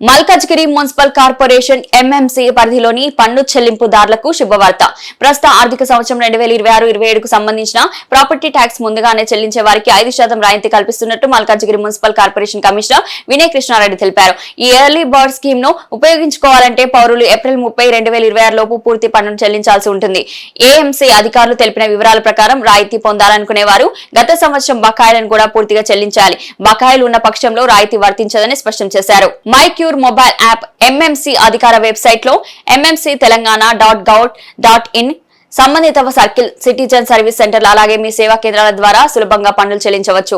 Malkajgiri municipal corporation MMC పరిధిలోని పన్ను చెల్లింపుదారులకు శుభవార్త. ప్రస్తుత ఆర్థిక సంవత్సరం 2026-27కు సంబంధించిన ప్రాపర్టీ ట్యాక్స్ ముందుగానే చెల్లించే వారికి 5% రాయితీ కల్పిస్తున్నట్టు Malkajgiri municipal corporation commissioner Vinay Krishna Reddy తెలిపారు. ఈ ఎర్లీ బర్డ్ స్కీమ్ ను ఉపయోగించుకోవాలంటే పౌరులు ఏప్రిల్ 30, 2026 లోపు పూర్తి పన్నును చెల్లించాల్సి ఉంటుంది. ఏఎంసీ అధికారులు తెలిపిన వివరాల ప్రకారం రాయితీ పొందాలనుకునే వారు గత సంవత్సరం బకాయిలను కూడా పూర్తిగా చెల్లించాలి. బకాయిలు ఉన్న పక్షంలో రాయితీ వర్తించదని స్పష్టం చేశారు. మైక్యూర్ మొబైల్ యాప్ ఎంఎంసీ అధికార వెబ్సైట్ లో mmctelangana.gov.in సంబంధిత సర్కిల్, సిటిజన్ సర్వీస్ సెంటర్లు అలాగే మీ సేవా కేంద్రాల ద్వారా సులభంగా పన్నులు చెల్లించవచ్చు.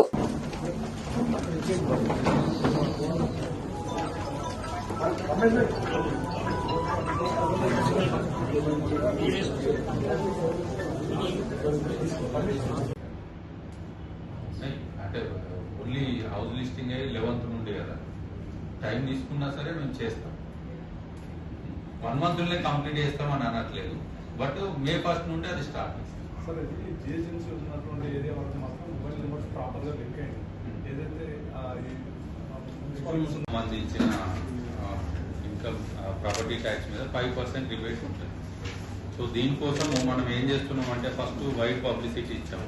అంటే ఓన్లీ హౌస్ లిస్టింగ్ 11th నుండి కదా, టైం తీసుకున్నా సరే మేము చేస్తాం. 1 month కంప్లీట్ చేస్తాం అని అనట్లేదు, బట్ May 1st నుండి అది స్టార్ట్ సార్. ఇది జిహెచ్ఎంసీ ఉన్నటువంటి ఏరియా వరకు మాత్రం మొబైల్ నెంబర్స్ ప్రాపర్గా లింక్ అయ్యింది. ఏదైతే సంబంధించిన ఇన్కమ్ ప్రాపర్టీ ట్యాక్స్ మీద 5% రిబేట్ ఉంటుంది. సో దీనికోసం మనం ఏం చేస్తున్నాం అంటే ఫస్ట్ వైడ్ పబ్లిసిటీ ఇచ్చాము.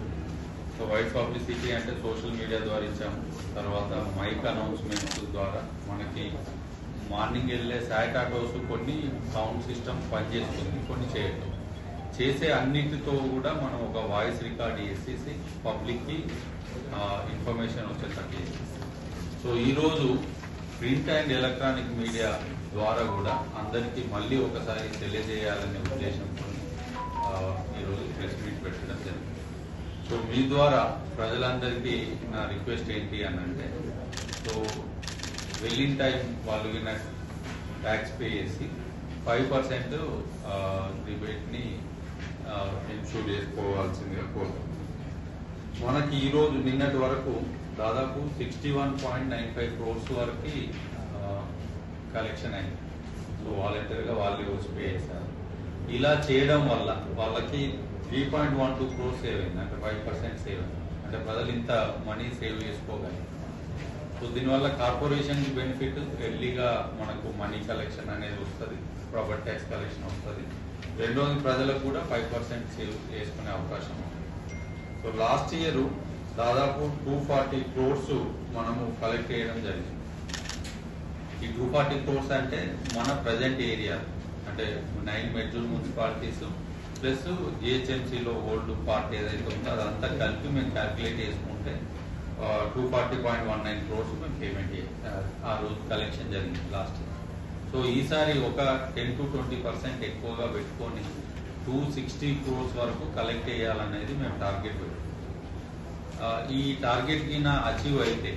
సో వైడ్ పబ్లిసిటీ అంటే సోషల్ మీడియా ద్వారా ఇచ్చాము, తర్వాత మైక్ అనౌన్స్మెంట్స్ ద్వారా మనకి మార్నింగ్ వెళ్ళే శాట్ ఆటోస్ కొన్ని సౌండ్ సిస్టమ్ పనిచేస్తుంది, కొన్ని చేయటం చేసే అన్నిటితో కూడా మనం ఒక వాయిస్ రికార్డ్ చేసేసి పబ్లిక్కి ఇన్ఫర్మేషన్ వచ్చేటట్టు. సో ఈరోజు ప్రింట్ అండ్ ఎలక్ట్రానిక్ మీడియా ద్వారా కూడా అందరికీ మళ్ళీ ఒకసారి తెలియజేయాలనే ఉద్దేశంతో ఈరోజు ప్రెస్ మీట్ పెట్టడం జరిగింది. సో మీ ద్వారా ప్రజలందరికీ నా రిక్వెస్ట్ ఏంటి అని అంటే, సో వెళ్ళిన టైం వాళ్ళు విన్న ట్యాక్స్ పే చేసి 5% రిబేట్ని ఇన్షూర్ చేసుకోవాల్సిందిగా కోరుతున్నాం. మనకి ఈరోజు నిన్నటి వరకు దాదాపు 61.95 crores వరకు కలెక్షన్ అయింది. సో వాలంటీర్గా వాళ్ళు వచ్చి పే చేశారు. ఇలా చేయడం వల్ల వాళ్ళకి 3.12 crores సేవ్ అయింది, అంటే 5% సేవ్ అయింది. అంటే ప్రజలు ఇంత మనీ సేవ్ చేసుకోగలరు. సో దీనివల్ల కార్పొరేషన్కి బెనిఫిట్, ఎర్లీగా మనకు మనీ కలెక్షన్ అనేది వస్తుంది, ప్రాపర్టీ ట్యాక్స్ కలెక్షన్ వస్తుంది. రెండోది ప్రజలకు కూడా 5% సేవ్ చేసుకునే అవకాశం ఉంది. సో లాస్ట్ ఇయర్ దాదాపు 240 crores మనము కలెక్ట్ చేయడం జరిగింది. ఈ 240 crores అంటే మన ప్రజెంట్ ఏరియా, అంటే 9 మెడ్యూల్ మున్సిపాలిటీస్ ప్లస్ జిహెచ్ఎంసీలో ఓల్డ్ పార్ట్ ఏదైతే ఉందో అదంతా కలిపి మేము క్యాల్కులేట్ చేసుకుంటే 240.19 crores మేము పేమెంట్ ఆ రోజు కలెక్షన్ జరిగింది లాస్ట్ ఇయర్. సో ఈసారి ఒక 10 to 20% ఎక్కువగా పెట్టుకొని 260 crores వరకు కలెక్ట్ చేయాలనేది మేము టార్గెట్ పెట్టుకున్నాం. ఈ టార్గెట్ కి అచీవ్ అయితే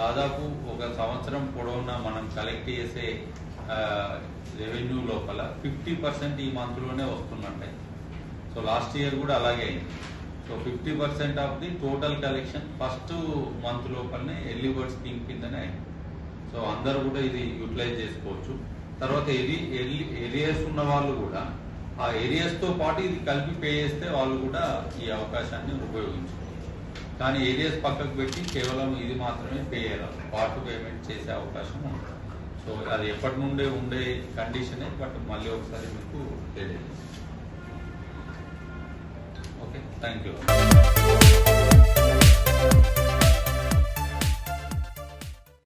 దాదాపు ఒక సంవత్సరం పొడవునా మనం కలెక్ట్ చేసే రెవెన్యూ లోపల 50% ఈ మంత్లోనే వస్తున్నట్టే. సో లాస్ట్ ఇయర్ కూడా అలాగే అయింది. So 50% of the total collection first month లోపలనే ఎర్లీ బర్డ్ స్కీమ్ కిందనే అయింది. సో అందరూ కూడా ఇది యూటిలైజ్ చేసుకోవచ్చు. తర్వాత ఏరియాస్ ఉన్న వాళ్ళు కూడా ఆ ఏరియాస్ తో పాటు ఇది కలిపి పే చేస్తే వాళ్ళు కూడా ఈ అవకాశాన్ని ఉపయోగించుకోవచ్చు. కానీ ఏరియాస్ పక్కకు పెట్టి కేవలం ఇది మాత్రమే పే చేయాలి, పార్ట్ పేమెంట్ చేసే అవకాశం ఉంటుంది. సో అది ఎప్పటి నుండే ఉండే కండిషనే, బట్ మళ్ళీ ఒకసారి మీకు తెలియజేస్తాను. Okay, thank you.